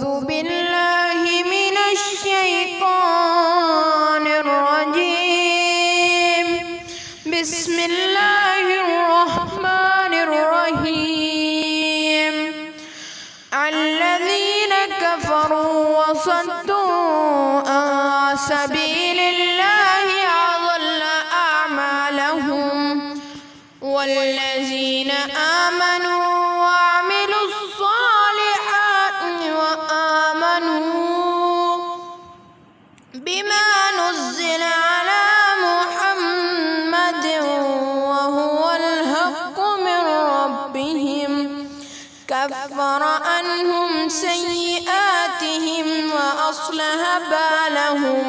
أعوذ بالله من الشيطان الرجيم. بسم الله الرحمن الرحيم. الذين كفروا وصدوا عن سبيل الله أضل أعمالهم والذين آمنوا وعملوا الصالحات وآمنوا بما نزل على محمد وهو الحق من ربهم كفر عنهم سيئاتهم وأصلح بالهم.